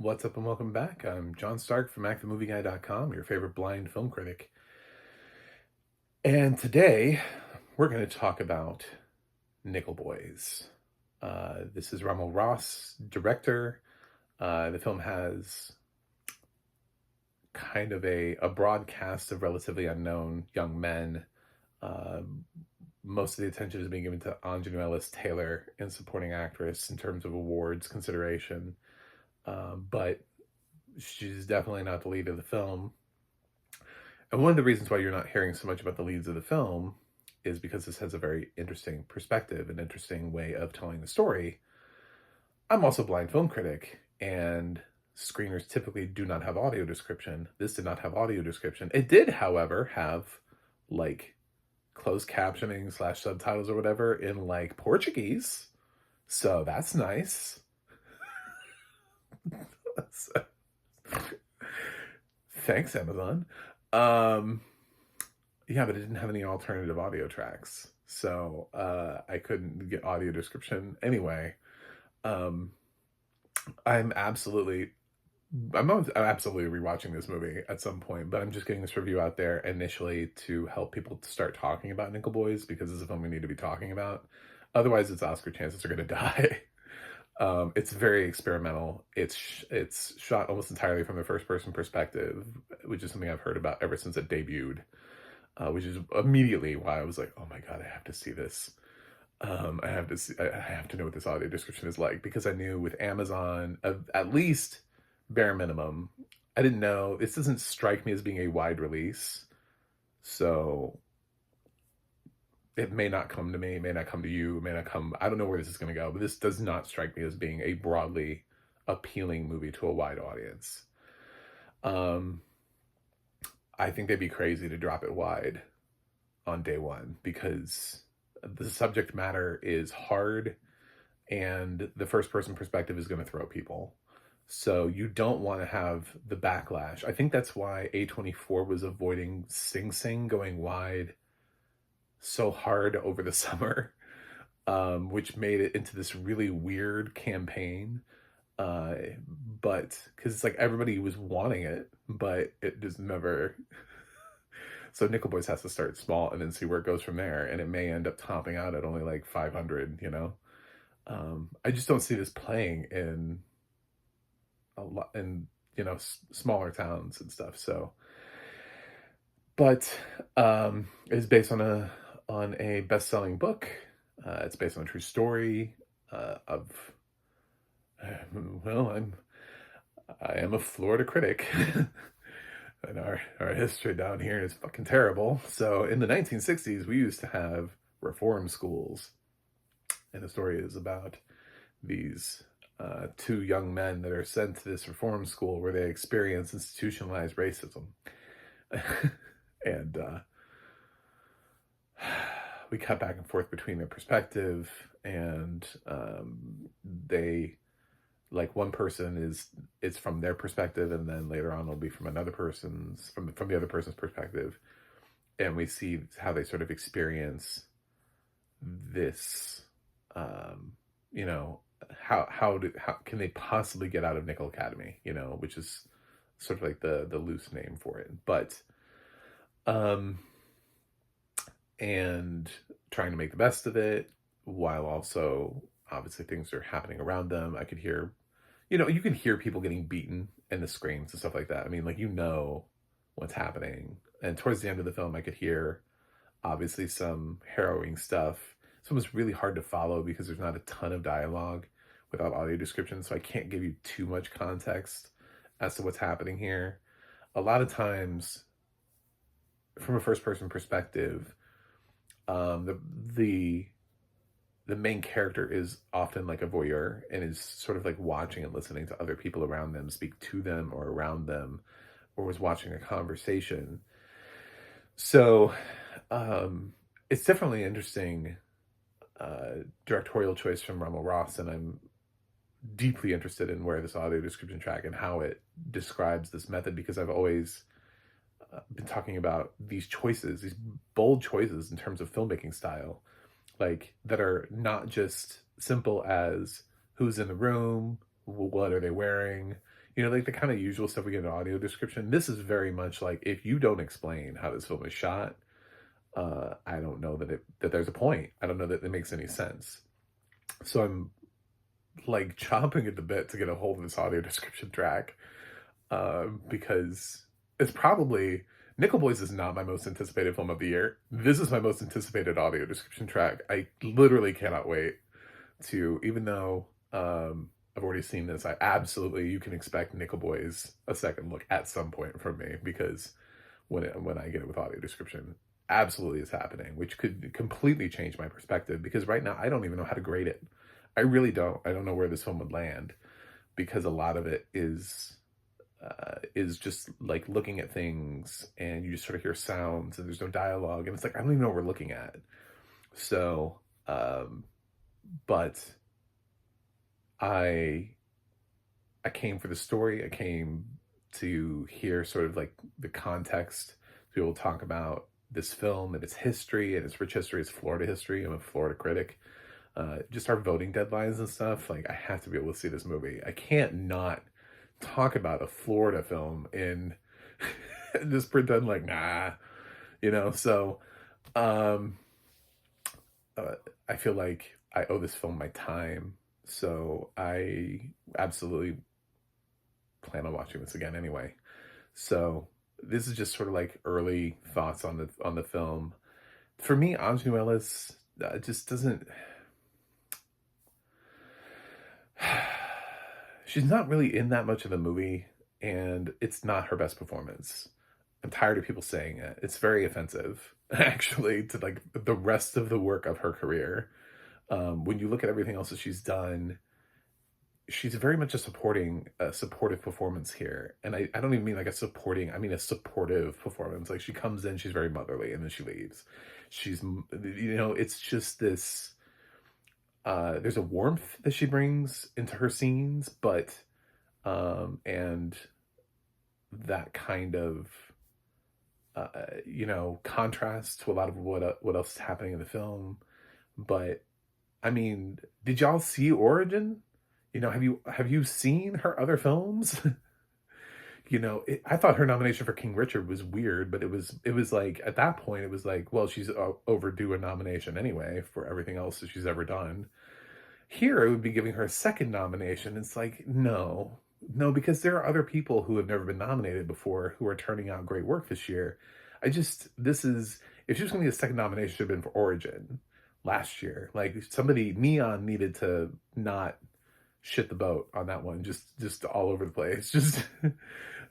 What's up and welcome back. I'm John Stark from ActTheMovieGuy.com, your favorite blind film critic. And today we're going to talk about Nickel Boys. This is Ramal Ross, director. The film has kind of a broad cast of relatively unknown young men. Most of the attention is being given to Anjanou Ellis-Taylor in supporting actress in terms of awards consideration. But she's definitely not the lead of the film. And one of the reasons why you're not hearing so much about the leads of the film is because this has a very interesting perspective, an interesting way of telling the story. I'm also a blind film critic, and screeners typically do not have audio description. This did not have audio description. It did, however, have like closed captioning / subtitles or whatever in like Portuguese. So that's nice. So, thanks, Amazon. Yeah, but it didn't have any alternative audio tracks, so I couldn't get audio description anyway. I'm absolutely rewatching this movie at some point, but I'm just getting this review out there initially to help people to start talking about Nickel Boys, because this is a film we need to be talking about. Otherwise, its Oscar chances are going to die. It's very experimental. It's shot almost entirely from the first person perspective, which is something I've heard about ever since it debuted, which is immediately why I was like, oh my God, I have to see this. I have to know what this audio description is like, because I knew with Amazon, at least bare minimum, I didn't know, this doesn't strike me as being a wide release. So it may not come to me, may not come to you, may not come, I don't know where this is going to go, but this does not strike me as being a broadly appealing movie to a wide audience. I think they'd be crazy to drop it wide on day one, because the subject matter is hard and the first person perspective is going to throw people. So you don't want to have the backlash. I think that's why A24 was avoiding Sing Sing going wide so hard over the summer, which made it into this really weird campaign. But because it's like everybody was wanting it, but it just never. So Nickel Boys has to start small and then see where it goes from there, and it may end up topping out at only like 500. I just don't see this playing in a lot in smaller towns and stuff. So, but it's based on a best-selling book. It's based on a true story of. Well, I am a Florida critic, and our history down here is fucking terrible. So in the 1960s, we used to have reform schools, and the story is about these two young men that are sent to this reform school where they experience institutionalized racism, and we cut back and forth between their perspective, and they. Like one person it's from their perspective, and then later on it'll be from another person's from the other person's perspective, and we see how they sort of experience this. How can they possibly get out of Nickel Academy? Which is sort of like the loose name for it, but and trying to make the best of it while also obviously things are happening around them. I could hear. You can hear people getting beaten in the screams and stuff like that. I mean, what's happening. And towards the end of the film, I could hear, obviously, some harrowing stuff. So it was really hard to follow because there's not a ton of dialogue without audio description. So I can't give you too much context as to what's happening here. A lot of times, from a first-person perspective, the main character is often like a voyeur and is sort of like watching and listening to other people around them speak to them or around them, or was watching a conversation. So it's definitely interesting directorial choice from Ramal Ross, and I'm deeply interested in where this audio description track and how it describes this method, because I've always been talking about these choices, these bold choices in terms of filmmaking style, like that are not just simple as who's in the room, what are they wearing, you know, like the kind of usual stuff we get in an audio description. This is very much like, if you don't explain how this film is shot, I don't know that there's a point. I don't know that it makes any sense. So I'm like chomping at the bit to get a hold of this audio description track, because it's probably, Nickel Boys is not my most anticipated film of the year. This is my most anticipated audio description track. I literally cannot wait to, even though I've already seen this, you can expect Nickel Boys a second look at some point from me, because when I get it with audio description, absolutely is happening, which could completely change my perspective, because right now I don't even know how to grade it. I really don't. I don't know where this film would land, because a lot of it is just like looking at things and you just sort of hear sounds and there's no dialogue, and it's like, I don't even know what we're looking at. So, but I came for the story. I came to hear sort of like the context, to be able to talk about this film and its history and its rich history, its Florida history. I'm a Florida critic. Just our voting deadlines and stuff. Like, I have to be able to see this movie. I can't not talk about a Florida film in just pretend like, nah, you know? So, I feel like I owe this film my time. So I absolutely plan on watching this again anyway. So this is just sort of like early thoughts on the film. For me, Anjou Ellis just doesn't. She's not really in that much of the movie, and it's not her best performance. I'm tired of people saying it. It's very offensive, actually, to like the rest of the work of her career. When you look at everything else that she's done, she's very much a supportive performance here. And I don't even mean like I mean a supportive performance. Like, she comes in, she's very motherly, and then she leaves. She's, you know, it's just this, there's a warmth that she brings into her scenes, but, and that kind of, you know, contrast to a lot of what else is happening in the film. But I mean, did y'all see Origin? You know, have you seen her other films? You know, I thought her nomination for King Richard was weird, but it was like, at that point, it was like, well, she's overdue a nomination anyway for everything else that she's ever done. Here, it would be giving her a second nomination. It's like, no, because there are other people who have never been nominated before who are turning out great work this year. If she was going to get a second nomination, it should have been for Origin last year. Like, Neon needed to not shit the boat on that one, just all over the place. Just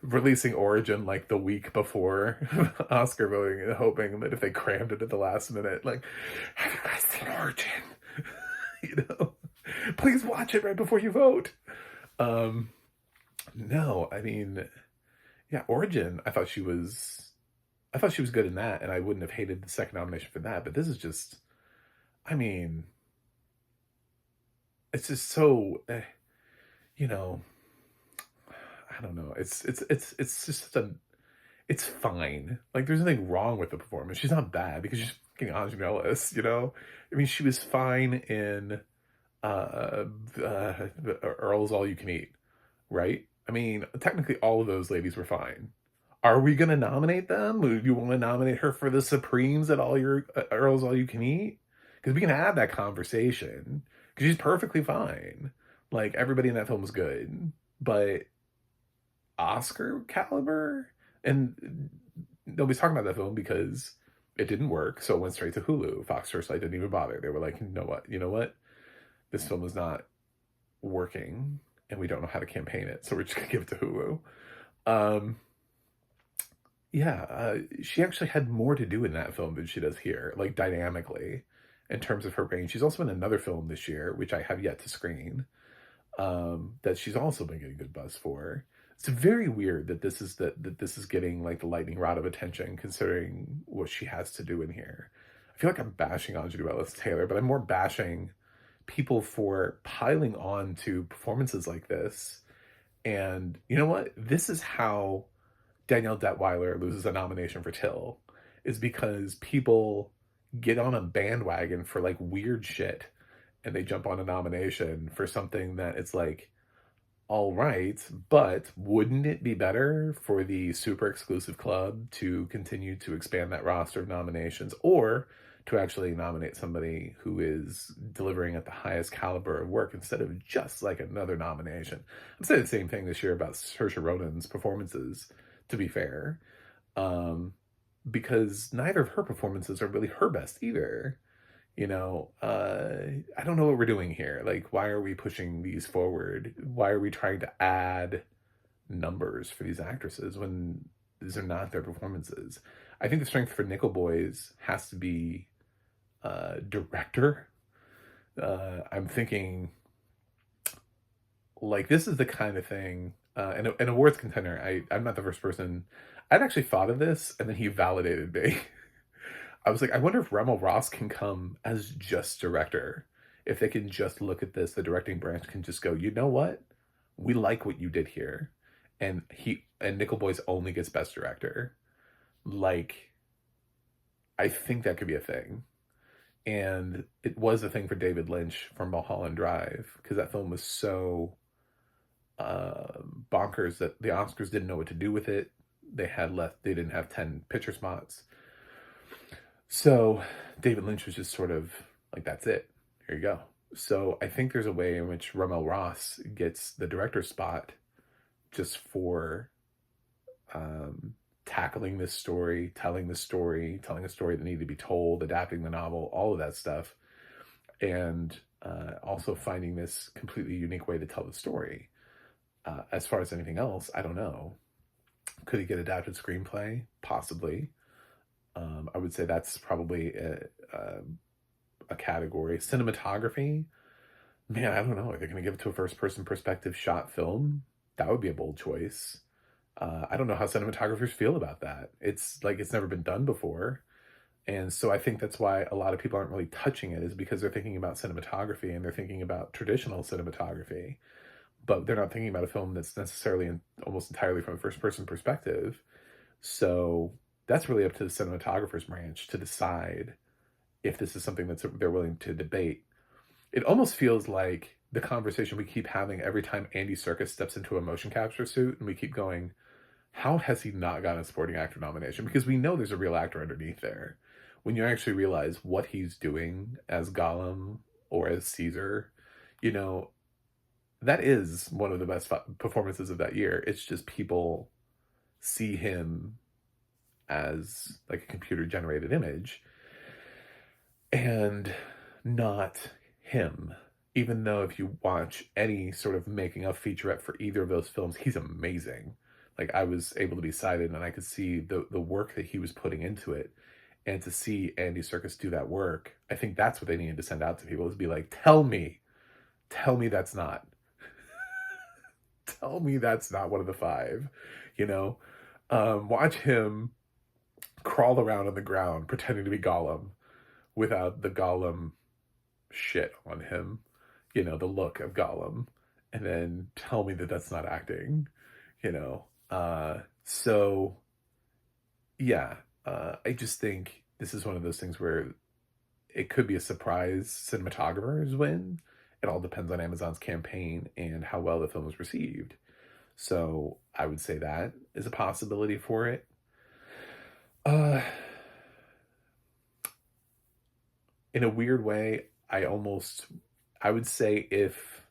releasing Origin like the week before Oscar voting, and hoping that if they crammed it at the last minute, like, have you guys seen Origin? You know, please watch it right before you vote. No, I mean, yeah, Origin, I thought she was good in that, and I wouldn't have hated the second nomination for that. But this is just, I mean, it's just so, you know, I don't know. It's just it's fine. Like, there's nothing wrong with the performance. She's not bad, because she's fucking Anjou Ellis, you know? I mean, she was fine in Earl's All You Can Eat, right? I mean, technically all of those ladies were fine. Are we going to nominate them? Do you want to nominate her for the Supremes at all your Earl's All You Can Eat? Because we can have that conversation. Because she's perfectly fine. Like, everybody in that film was good. But Oscar caliber? And nobody's talking about that film because it didn't work, so it went straight to Hulu. Fox Searchlight didn't even bother. They were like, you know what? This film is not working, and we don't know how to campaign it, so we're just going to give it to Hulu. She actually had more to do in that film than she does here, like, dynamically, in terms of her range. She's also in another film this year, which I have yet to screen, that she's also been getting good buzz for. It's very weird that this is getting like the lightning rod of attention, considering what she has to do in here. I feel like I'm bashing Anjou Ellis Taylor, but I'm more bashing people for piling on to performances like this. And you know what? This is how Danielle Detweiler loses a nomination for Till, is because people get on a bandwagon for like weird shit, and they jump on a nomination for something that it's like, all right, but wouldn't it be better for the super exclusive club to continue to expand that roster of nominations, or to actually nominate somebody who is delivering at the highest caliber of work instead of just like another nomination? I'm saying the same thing this year about Saoirse Ronan's performances, to be fair, um, because neither of her performances are really her best either. I don't know what we're doing here. Like, why are we pushing these forward? Why are we trying to add numbers for these actresses when these are not their performances? I think the strength for Nickel Boys has to be director. I'm thinking, like, this is the kind of thing, an awards contender. I'm not the first person. I'd actually thought of this, and then he validated me. I was like, I wonder if Remmel Ross can come as just director. If they can just look at this, the directing branch can just go, you know what? We like what you did here. And Nickel Boys only gets best director. Like, I think that could be a thing. And it was a thing for David Lynch for Mulholland Drive, because that film was so bonkers that the Oscars didn't know what to do with it. They didn't have 10 picture spots. So David Lynch was just sort of like, that's it. Here you go. So I think there's a way in which Remmel Ross gets the director's spot just for tackling this story, telling a story that needed to be told, adapting the novel, all of that stuff. And also finding this completely unique way to tell the story. As far as anything else, I don't know. Could he get adapted screenplay? Possibly. I would say that's probably a category. Cinematography, man, I don't know. Are they going to give it to a first-person perspective shot film? That would be a bold choice. I don't know how cinematographers feel about that. It's like it's never been done before. And so I think that's why a lot of people aren't really touching it, is because they're thinking about cinematography and they're thinking about traditional cinematography. But they're not thinking about a film that's necessarily almost entirely from a first-person perspective. So that's really up to the cinematographer's branch to decide if this is something they're willing to debate. It almost feels like the conversation we keep having every time Andy Serkis steps into a motion capture suit, and we keep going, how has he not gotten a supporting actor nomination? Because we know there's a real actor underneath there. When you actually realize what he's doing as Gollum or as Caesar, that is one of the best performances of that year. It's just people see him as like a computer generated image and not him. Even though if you watch any sort of making of featurette for either of those films, he's amazing. Like, I was able to be cited and I could see the work that he was putting into it. And to see Andy Serkis do that work, I think that's what they needed to send out to people, is be like, tell me that's not. Tell me that's not one of the five, watch him crawl around on the ground pretending to be Gollum without the Gollum shit on him, the look of Gollum, and then tell me that that's not acting, so yeah, I just think this is one of those things where it could be a surprise cinematographer's win. It all depends on Amazon's campaign and how well the film was received. So I would say that is a possibility for it. In a weird way, I would say if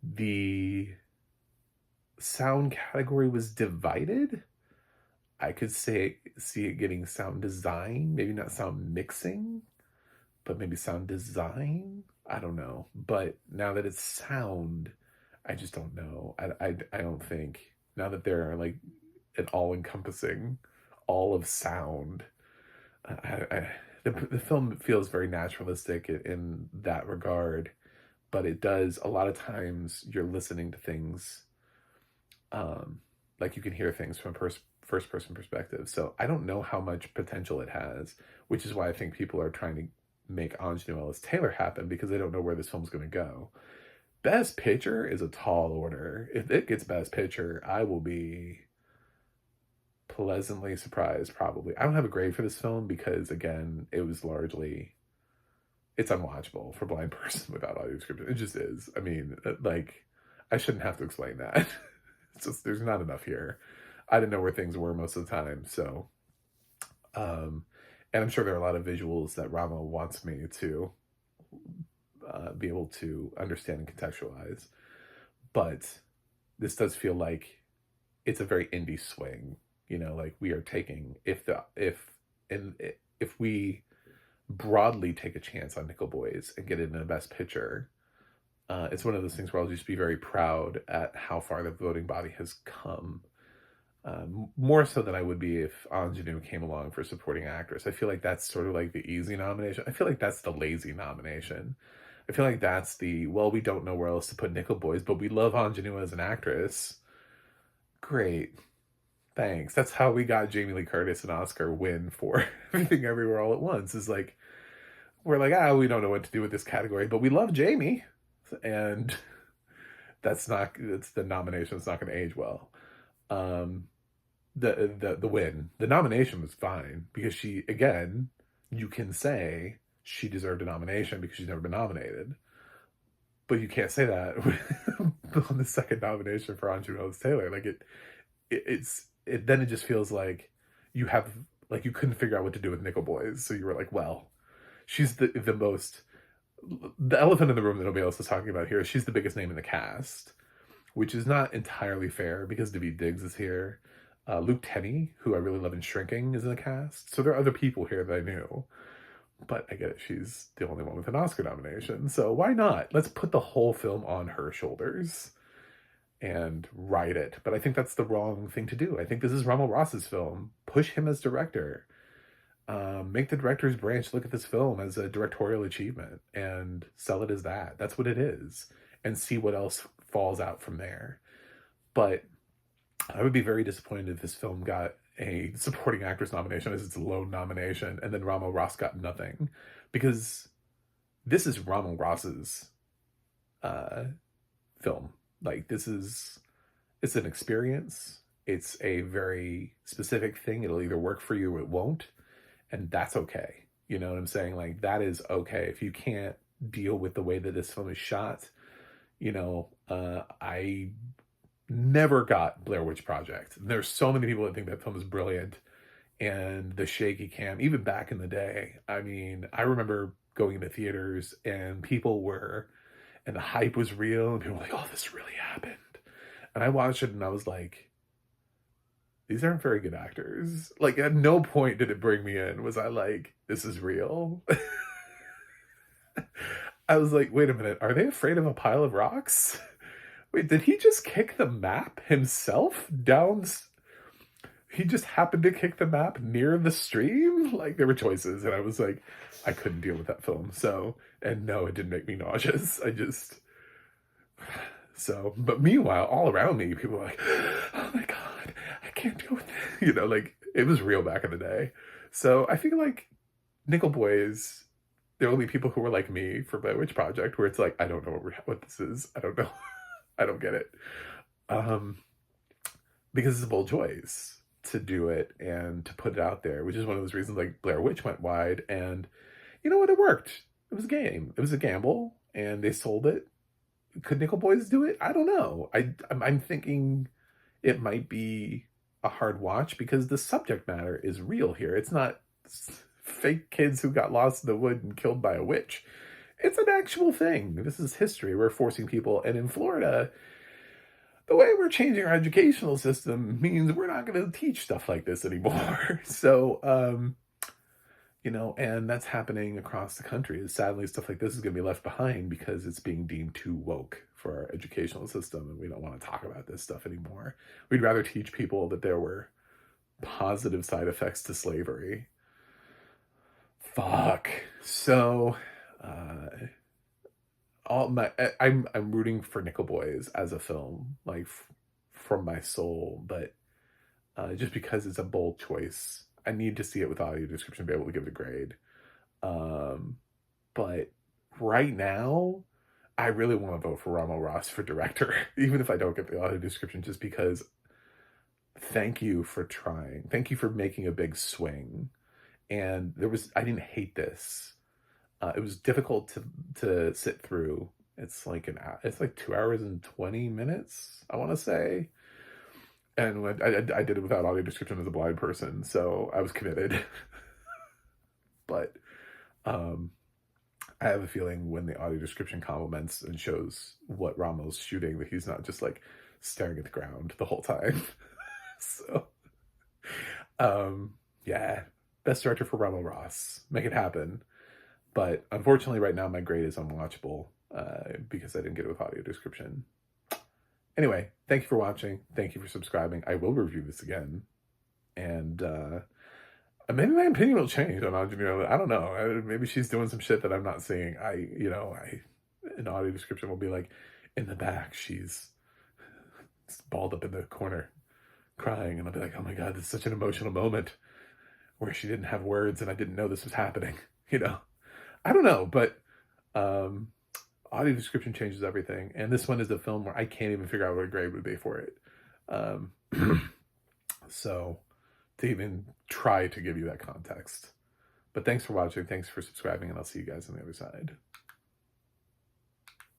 the sound category was divided, I could see it getting sound design, maybe not sound mixing, but maybe sound design. I don't know. But now that it's sound, I just don't know. I don't think, now that they're like an all-encompassing, all of sound, the film feels very naturalistic in that regard, but it does, a lot of times you're listening to things, like you can hear things from a first-person perspective. So I don't know how much potential it has, which is why I think people are trying to make Anjanou Ellis-Taylor happen, because they don't know where this film's going to go. Best Picture is a tall order. If it gets Best Picture, I will be pleasantly surprised, probably. I don't have a grade for this film because, again, it's unwatchable for a blind person without audio description. It just is. I mean, like, I shouldn't have to explain that. It's just, there's not enough here. I didn't know where things were most of the time, so, um, and I'm sure there are a lot of visuals that Rama wants me to be able to understand and contextualize, but this does feel like it's a very indie swing, like we are taking, if we broadly take a chance on Nickel Boys and get it in the best picture, it's one of those things where I'll just be very proud at how far the voting body has come. More so than I would be if Anjanou came along for supporting actress. I feel like that's sort of like the easy nomination. I feel like that's the lazy nomination. I feel like that's the, well, we don't know where else to put Nickel Boys, but we love Anjanou as an actress. Great. Thanks. That's how we got Jamie Lee Curtis an Oscar win for Everything Everywhere All at Once. Is like, we're like, we don't know what to do with this category, but we love Jamie. And it's the nomination that's not going to age well. The win, the nomination was fine because she, again, you can say she deserved a nomination because she's never been nominated, but you can't say that on the second nomination for Anjanou Taylor. Like then it just feels like you couldn't figure out what to do with Nickel Boys, so you were like, well, she's the elephant in the room that nobody else is talking about here. She's the biggest name in the cast, which is not entirely fair because Daveed Diggs is here. Luke Tenney, who I really love in Shrinking, is in the cast. So there are other people here that I knew. But I get it, she's the only one with an Oscar nomination. So why not? Let's put the whole film on her shoulders and write it. But I think that's the wrong thing to do. I think this is Ramo Ross's film. Push him as director. Make the director's branch look at this film as a directorial achievement and sell it as that. That's what it is. And see what else falls out from there. But I would be very disappointed if this film got a supporting actress nomination as its lone nomination and then Ramo Ross got nothing, because this is Ramo Ross's film. Like, it's an experience. It's a very specific thing. It'll either work for you or it won't, and that's okay. You know what I'm saying? Like, that is okay. If you can't deal with the way that this film is shot, I never got Blair Witch Project. There's so many people that think that film is brilliant, and the shaky cam, even back in the day. I mean, I remember going into theaters and and the hype was real, and people were like, oh, this really happened. And I watched it and I was like, these aren't very good actors. Like, at no point did it bring me in. Was I like, this is real? I was like, wait a minute, are they afraid of a pile of rocks? Wait, did he just kick the map himself down? He just happened to kick the map near the stream? Like, there were choices, and I was like, I couldn't deal with that film. So, and no, it didn't make me nauseous. But meanwhile, all around me, people were like, oh my God, I can't deal with it. Like, it was real back in the day. So I feel like Nickel Boys, there will be people who were like me for Blair Witch Project, where it's like, I don't know what this is. I don't know. I don't get it. Because it's a bold choice to do it and to put it out there, which is one of those reasons like Blair Witch went wide, and you know what? It worked. It was a game. It was a gamble, and they sold it. Could Nickel Boys do it? I don't know. I'm thinking it might be a hard watch because the subject matter is real here. It's not fake kids who got lost in the wood and killed by a witch. It's an actual thing. This is history. We're forcing people. And in Florida, the way we're changing our educational system means we're not going to teach stuff like this anymore. So, and that's happening across the country. Sadly, stuff like this is going to be left behind because it's being deemed too woke for our educational system. And we don't want to talk about this stuff anymore. We'd rather teach people that there were positive side effects to slavery. Fuck. So... I'm rooting for Nickel Boys as a film, like from my soul, but just because it's a bold choice, I need to see it with audio description to be able to give it a grade. But right now, I really want to vote for Ramo Ross for director, even if I don't get the audio description, just because thank you for trying. Thank you for making a big swing. And I didn't hate this. It was difficult to sit through It's like it's like 2 hours and 20 minutes, I want to say. And when I did it without audio description as a blind person, so I was committed. But I have a feeling when the audio description complements and shows what Ramo's shooting, that he's not just like staring at the ground the whole time. So, yeah, best director for Ramo Ross. Make it happen. But unfortunately, right now, my grade is unwatchable because I didn't get it with audio description. Anyway, thank you for watching. Thank you for subscribing. I will review this again. And maybe my opinion will change on Audrey. I don't know. Maybe she's doing some shit that I'm not seeing. An audio description will be like, in the back, she's balled up in the corner crying. And I'll be like, oh my God, this is such an emotional moment where she didn't have words and I didn't know this was happening. I don't know, but audio description changes everything. And this one is a film where I can't even figure out what a grade would be for it. So to even try to give you that context. But thanks for watching. Thanks for subscribing. And I'll see you guys on the other side.